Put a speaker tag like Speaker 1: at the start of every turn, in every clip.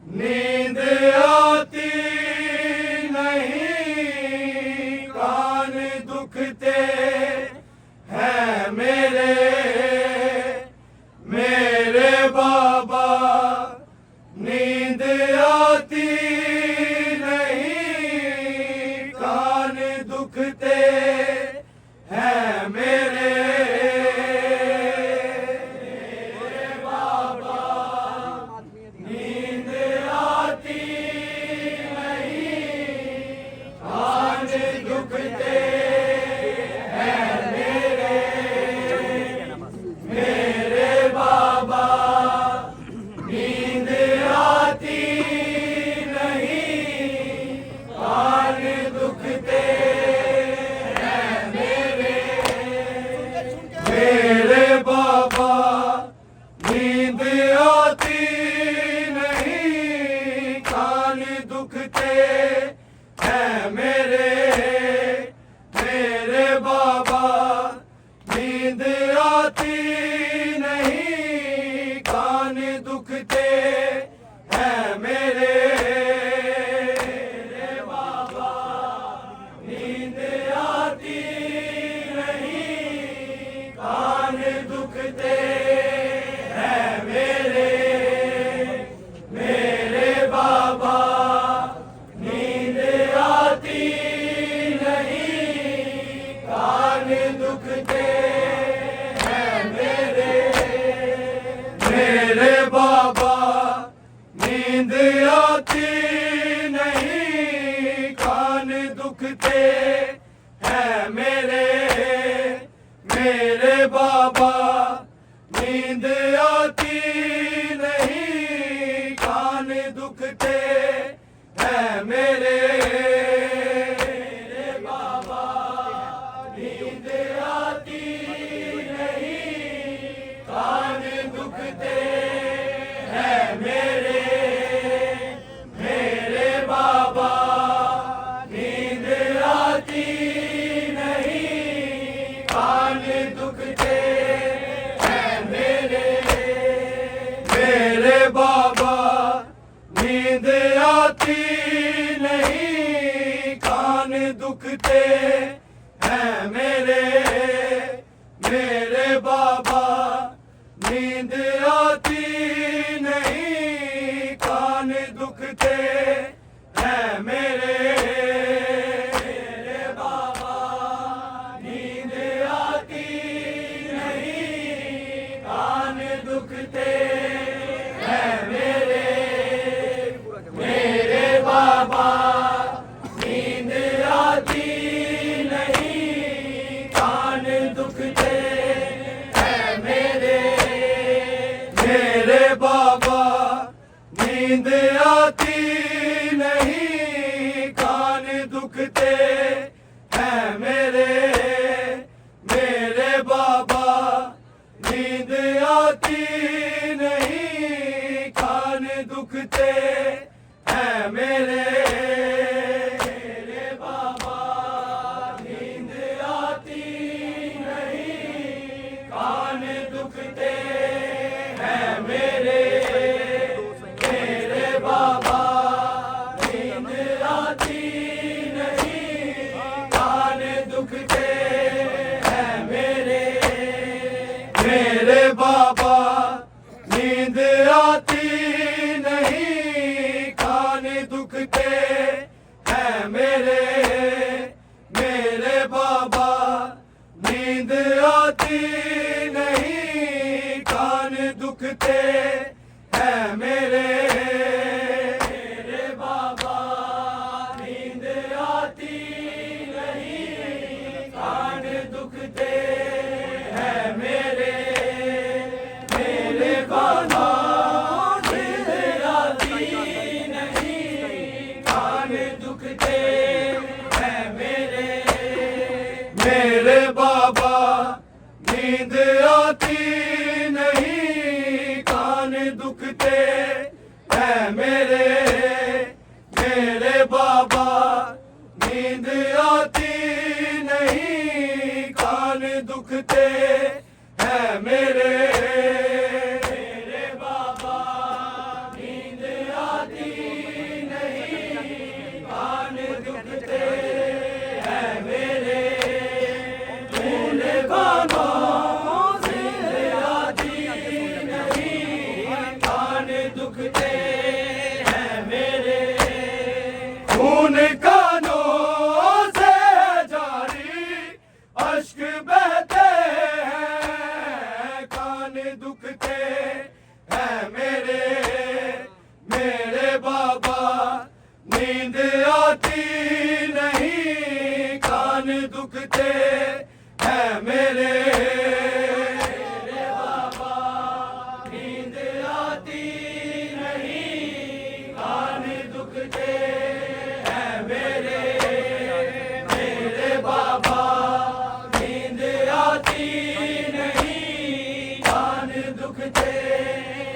Speaker 1: नींद आती नहीं, कान दुखते हैं मेरे, मेरे बाबा। नींद आती नहीं, कान दुखते हैं मेरे, मेरे बाबा। नींद आती नहीं, कान दुखते हैं मेरे, मेरे बाबा। नींद आती नहीं, कान दुखते हैं मेरे, मेरे बाबा। नींद आती कान दुखते हैं मेरे, मेरे बाबा। नींद आती नहीं, कान दुखते हैं मेरे, मेरे बाबा। नींद आती नहीं, कान दुखते हैं मेरे, मेरे बाबा। नींद आती नहीं, कान दुखते हैं मेरे, मेरे बाबा। नींद आती नहीं, कान दुखते हैं मेरे, मेरे बाबा। नींद आती कान दुखते हैं मेरे, मेरे बाबा। नींद आती नहीं, कान दुखते हैं मेरे, मेरे बाबा। नींद आती नहीं, कान दुखते हैं मेरे, मेरे बाबा। नींद आती नहीं, कान दुखते हैं मेरे, मेरे बाबा। नींद आती नहीं, कान दुखते हैं मेरे, मेरे बाबा। नींद आती नहीं, कान दुखते हैं मेरे, मेरे बाबा। नींद आती नहीं, कान दुखते हैं मेरे, मेरे बाबा। नींद आती नहीं, कान दुखते हैं मेरे, मेरे बाबा। नींद आती नहीं, कान दुखते हैं मेरे, मेरे बाबा। नींद आती नहीं, कान दुखते हैं मेरे, मेरे बाबा। नींद आती नहीं, कान दुखते हैं मेरे, मेरे बाबा। नींद आती नहीं, कान दुखते हैं मेरे, मेरे बाबा। नींद आती नहीं, कान हैं मेरे, खून कानों से जारी अश्क बहते हैं, कान दुखते हैं मेरे, मेरे बाबा नींद आती नहीं, कान दुखते हैं मेरे, मेरे बाबा नींद आती नहीं, कान दुखते हैं मेरे, मेरे बाबा नींद आती नहीं, कान दुखते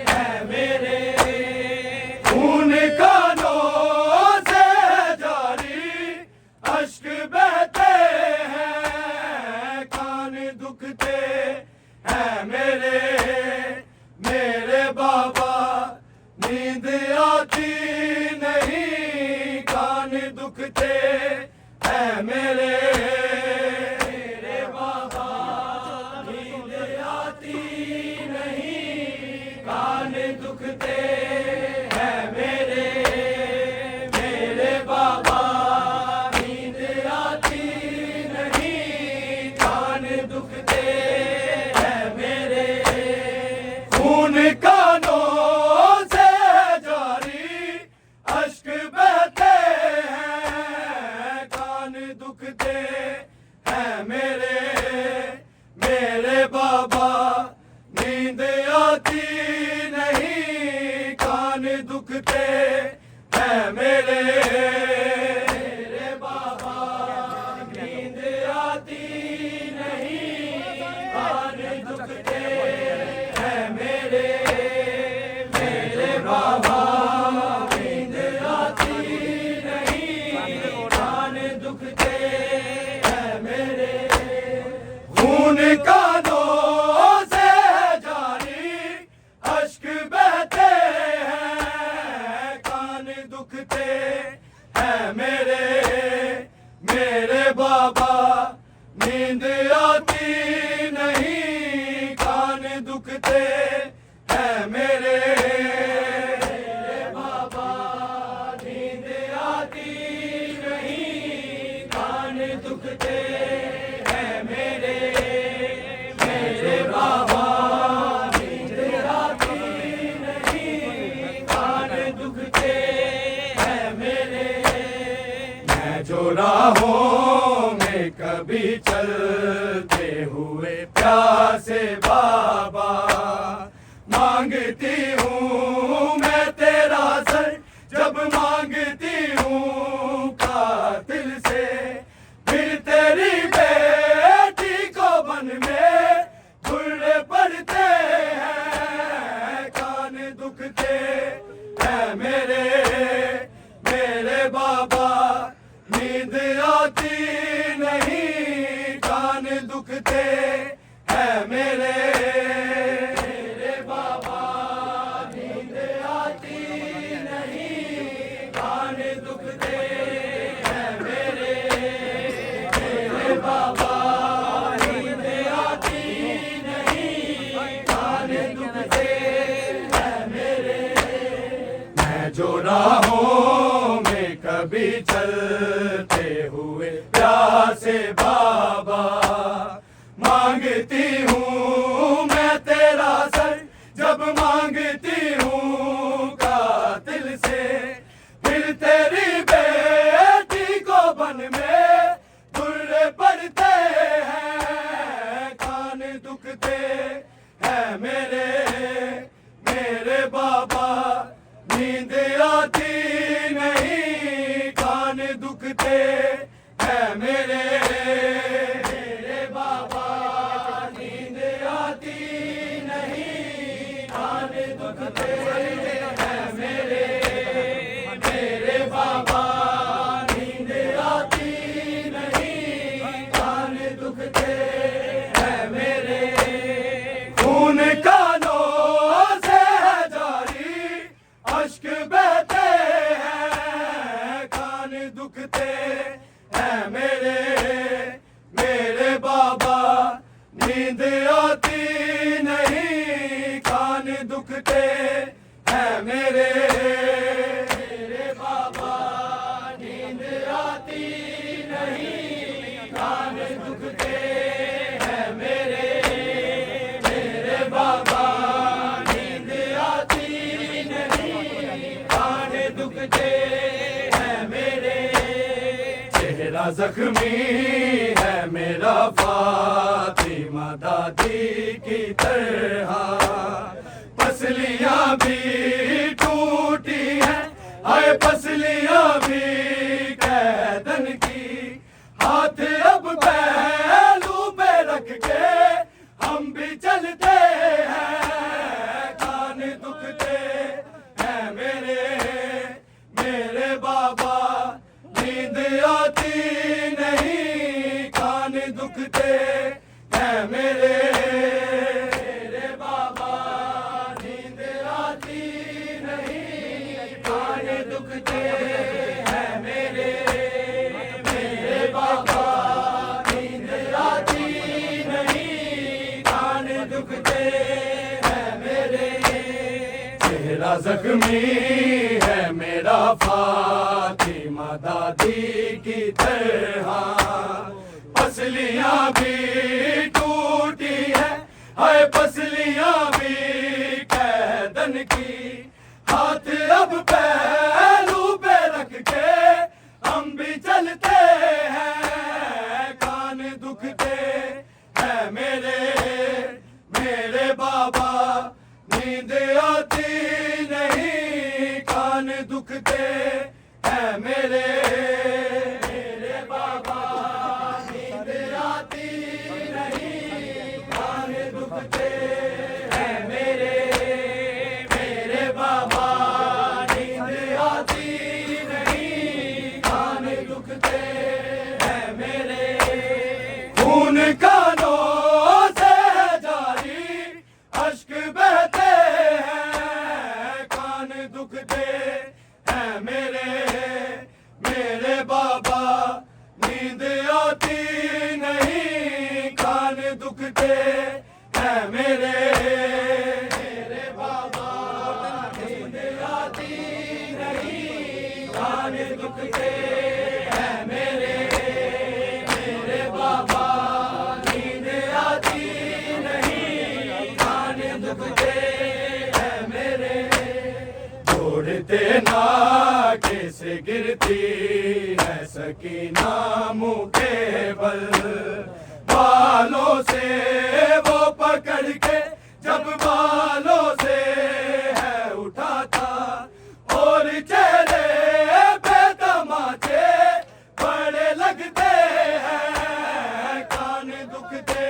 Speaker 1: हैं मेरे, खून कानों से जारी अश्क बहते हैं, कान दुखते हैं मेरे, मेरे बाबा नींद आती नहीं, कान दुखते हैं मेरे, मेरे बाबा नींद आती नहीं, कान दुखते हैं मेरे, मेरे बाबा नींद आती नहीं, कान दुखते हैं मेरे, खून कानों से जारी अश्क बहते हैं, कान दुखते हैं मेरे, मेरे बाबा नींद आती नहीं, कान दुखते हैं मेरे, मेरे बाबा नींद आती नहीं, कान दुखते हैं मेरे, मेरे बाबा नींद आती नहीं, कान दुखते हैं मेरे, खून कानों से जारी अश्क बहते हैं, कान दुखते हैं मेरे, मेरे बाबा नींद आती नहीं, कान दुखते हैं मेरे, मेरे बाबा नींद आती नहीं, कान दुखते हैं मेरे, मेरे बाबा नींद आती नहीं, कान दुखते हैं मेरे, मैं जो राहों में कभी चलते हुए प्यासे बाबा मांगती हूँ मैं तेरा सर, जब मांगती हूँ कातिल से, फिर तेरी बेटी को बन में घुर्रे पड़ते हैं, कान दुखते हैं मेरे, मेरे बाबा नींद आती नहीं, कान दुखते हैं मेरे, मेरे बाबा नींद आती नहीं, कान दुखते हैं मेरे, मेरे बाबा नींद आती नहीं, कान दुखते हैं मेरे, मैं जो राहों में कभी चलते हुए प्यासे बाबा मांगती हूँ मैं तेरा सर, जब मांगती हूँ कातिल से, फिर तेरी बेटी को बन में घुर्रे पड़ते हैं, कान दुखते हैं मेरे, मेरे बाबा नींद आती नहीं, कान दुखते हैं मेरे, मेरे बाबा नींद आती नहीं, कान दुखते हैं मेरे, मेरे बाबा नींद आती नहीं, कान दुखते हैं मेरे, खून कानों से जारी अश्क बहते दुखते हैं मेरे। चेहरा जख्मी है मेरा फातिमा दादी की तरह, पसलियां भी टूटी हैं, हाय पसलियां भी कैदन की। हाथ अब पहलू पे रख के हम भी चलते हैं, कान दुखते हैं मेरे। मेरे बाबा नींद आती नहीं, कान दुखते हैं मेरे। मेरे बाबा नींद आती नहीं, कान दुखते हैं मेरे। मेरे बाबा नींद आती नहीं, कान दुखते हैं मेरे। चेहरा जख्मी है मेरा फातिमा दादी की तरह, पसलियां भी टूटी है, हाय पसलियां भी कैदन की। हाथ अब पहलू पे रख के हम भी चलते हैं, कान दुखते हैं मेरे। मेरे बाबा नींद आती नहीं, कान दुखते हैं मेरे। मेरे बाबा नींद आती नहीं, कान दुखते हैं मेरे। मेरे बाबा नींद आती नहीं, कान दुखते हैं मेरे। खून कानों से जारी अश्क बहते हैं, कान दुखते हैं मेरे। मेरे बाबा नींद आती नहीं, कान दुखते हैं मेरे। मेरे बाबा नींद आती नहीं, कान दुखते हैं मेरे। मेरे बाबा नींद आती नहीं, कान दुखते हैं मेरे। छोड़ते ना कैसे गिरती है सकीना मुँह के बल, बालों से वो पकड़ के जब बालों से है उठाता, और चेहरे पे तमाचे बड़े लगते हैं, कान दुखते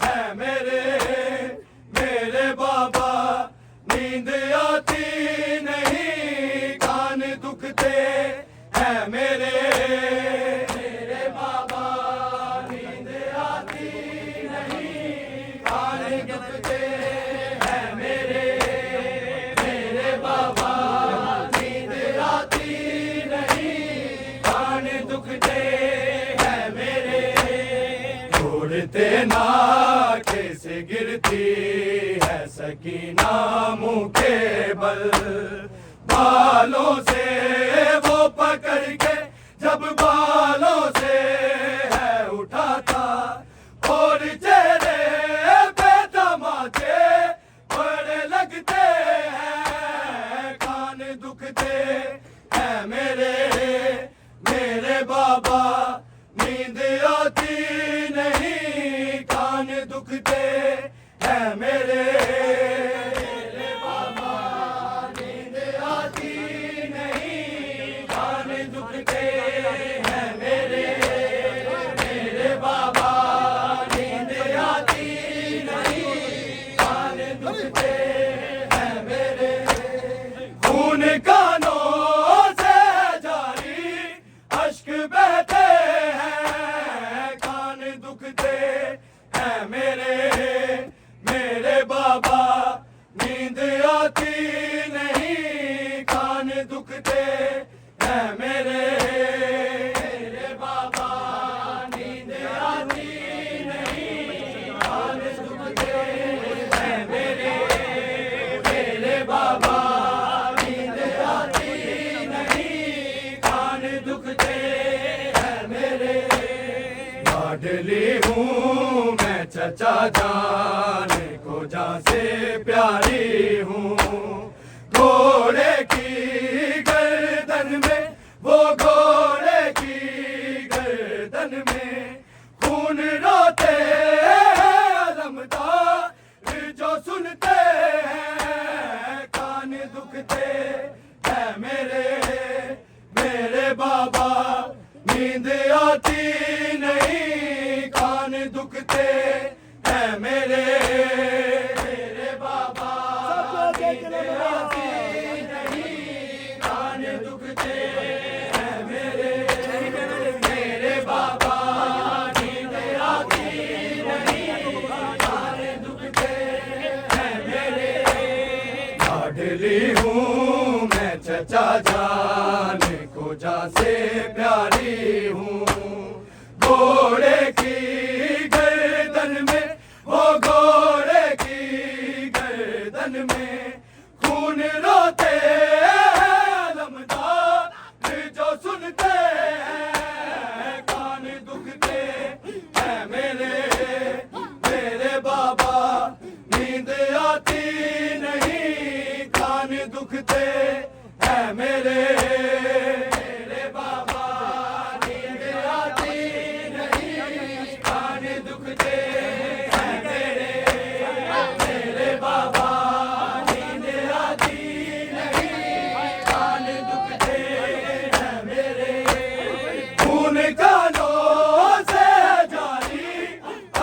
Speaker 1: हैं मेरे। मेरे बाबा नींद आती नहीं, कान दुखते हैं मेरे। मेरे बाबा नींद आती नहीं, कान दुखते हैं मेरे। मेरे बाबा नींद आती नहीं, कान दुखते हैं मेरे। छोड़ते ना कैसे गिरती है सकीना मुँह के बल, बालों से वो पकड़ के जब बालों से है उठाता, और चेहरे पे तमाचे बड़े लगते हैं, कान दुखते हैं मेरे। मेरे बाबा नींद आती नहीं, कान दुखते हैं मेरे। मेरे बाबा नींद आती नहीं, कान दुखते हैं मेरे। मेरे बाबा नींद आती नहीं, कान दुखते हैं मेरे। खून कानों से जारी अश्क बहते हैं, कान दुखते हैं मेरे। मेरे बाबा नींद आती नहीं, कान दुखते हैं मेरे। मेरे बाबा नींद आती नहीं, कान दुखते हैं मेरे। मेरे बाबा नींद आती नहीं, कान दुखते हैं मेरे। लाडली हूँ मैं चचा जान को जान से प्यारी हूँ, घोड़े की वो घोड़े की गर्दन में खून रोते हैं अलमदार जो सुनते हैं कान दुखते हैं मेरे बाबा नींद आती नहीं कान दुखते हैं मेरे बाबा नींद आती नहीं कान दुखते हैं मेरे बाबा नींद आती नहीं कान दुखते हैं मेरे लाडली हूँ मैं चचा जान को जा से प्यारी हूँ घोड़े की गर्दन में वो घोड़े की गर्दन में खून रोते हैं अलमदार जो सुनते हैं कान दुखते हैं मेरे बाबा नींद आती नहीं कान दुखते हैं मेरे बाबा नींद आती नहीं कान दुखते हैं मेरे बाबा नींद आती नहीं कान दुखते हैं मेरे खून कानों से जारी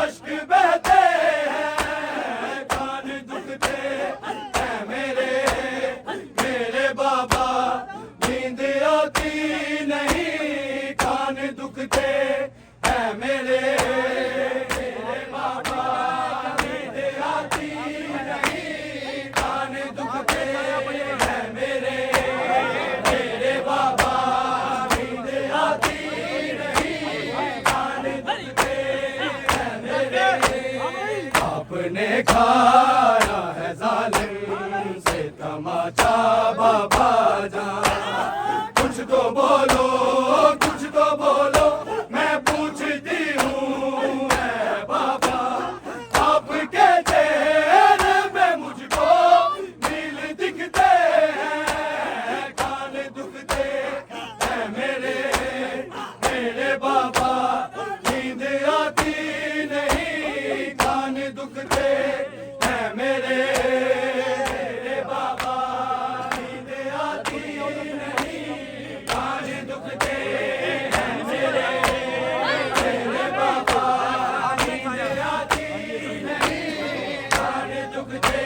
Speaker 1: अश्क बहते हैं कान दुखते हैं मेरे बाबा नींद आती नहीं कान दुखते हैं मेरे बाबा नींद आती नहीं कान दुखते हैं मेरे बाबा नींद आती नहीं कान दुखते हैं मेरे आपने खाया है जालिम से तमाचा बाबा जान कुछ तो बोलो मैं पूछती हूँ मैं बाबा आपके चेहरे में मुझको नील दिखते हैं कान दुखते हैं मेरे बाबा नींद आती नहीं कान दुखते हैं मेरे बाबा नींद आती नहीं कान दुखते हैं मेरे बाबा नींद आती नहीं कान दुखते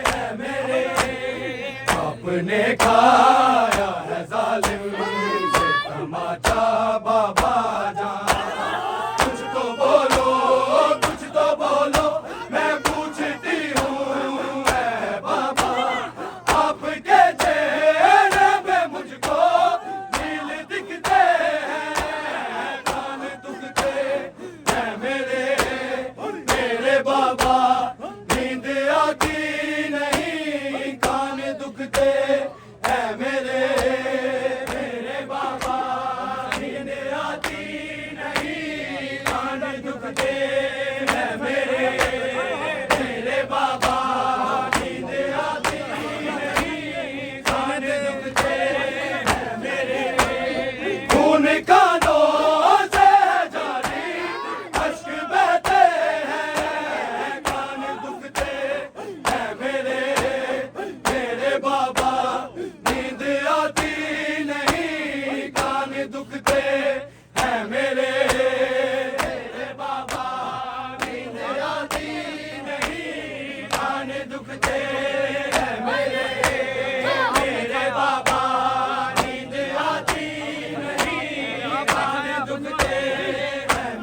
Speaker 1: हैं मेरे आपने खाया है जालिम से तमाचा बाबा जान कुछ तो बोलो मैं पूछती हूँ मैं बाबा आपके चेहरे में मुझको नील दिखते हैं कान दुखते हैं मेरे बाबा नींद आती नहीं कान दुखते हैं मेरे बाबा नींद आती नहीं कान दुखते हैं मेरे बाबा नींद आती नहीं कान दुखते हैं मेरे खून कानों से जारी अश्क बहते हैं कान दुखते हैं मेरे बाबा नींद आती नहीं कान दुखते हैं मेरे बाबा नींद आती नहीं कान दुखते हैं मेरे बाबा नींद आती नहीं कान दुखते हैं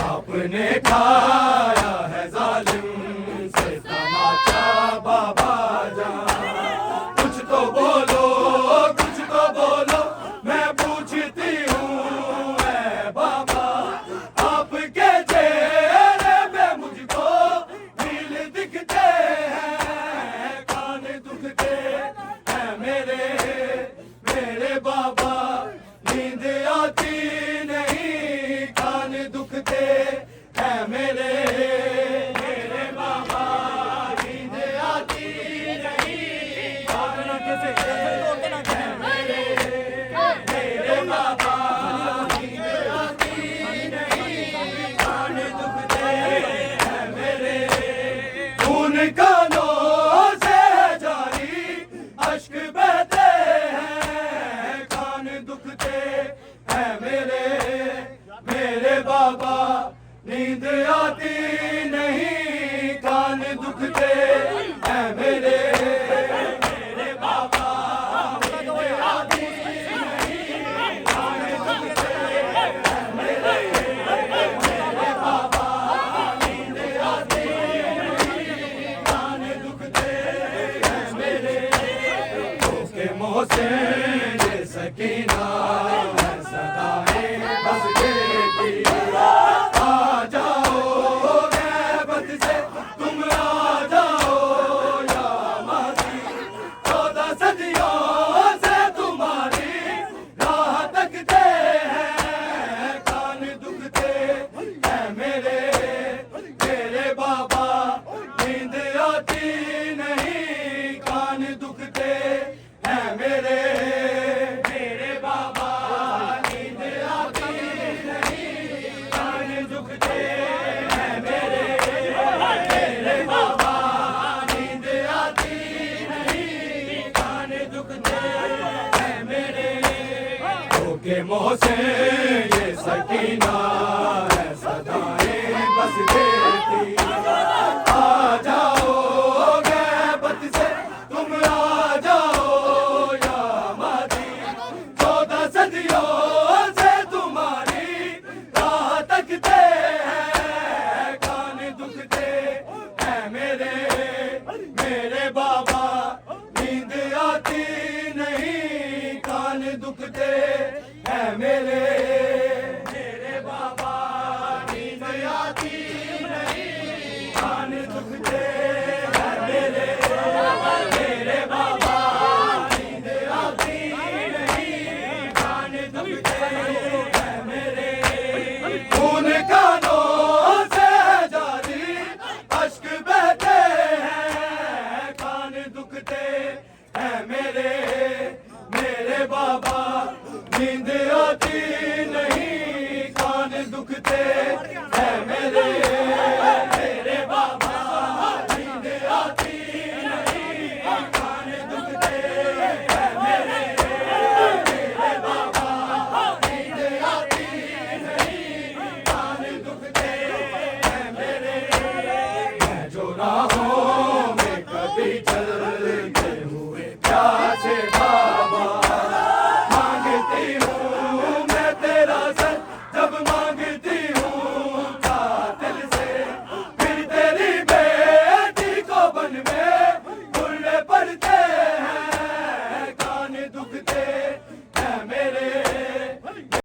Speaker 1: आपने खाया है जालिम से तमाचा बाबा जान कुछ तो बोलो मैं पूछती हूँ मैं बाबा आपके चेहरे में मुझको नील दिखते हैं कान दुखते हैं मेरे बाबा नींद आती नहीं कान दुखते हैं मेरे बाबा नींद आती नहीं कान दुखते हैं मेरे के मोहसिन ये सकीना है सदाएं बस देती आ जाओ गैबत से तुम आ जाओ या मादी 14 सदियों से तुम्हारी राह तकते हैं कान दुखते हैं मेरे मेरे बाबा नींद आती नहीं कान दुखते हैं मेरे मेरे बाबा नींद आती नहीं कान दुखते हैं मेरे मेरे बाबा नींद आती नहीं कान दुखते हैं मेरे के मोहसिन ये सकीना है सदाएं बस देती आ जाओ गैबत से तुम आ जाओ या मादी 14 सदियों से तुम्हारी राह तकते हैं कान दुखते हैं मेरे मेरे बाबा नींद आती नहीं कान दुखते हैं मेरे मेरे बाबा नींद आती नहीं कान दुखते हैं मेरे मेरे बाबा नींद आती नहीं कान दुखते हैं मेरे खून कानों से जारी अश्क बहते हैं कान दुखते हैं मेरे मेरे बाबा नींद आती नहीं कान दुखते हैं मेरे मेरे बाबा नींद आती नहीं कान दुखते हैं मेरे मेरे बाबा नींद आती नहीं कान दुखते हैं मेरे मैं जो राह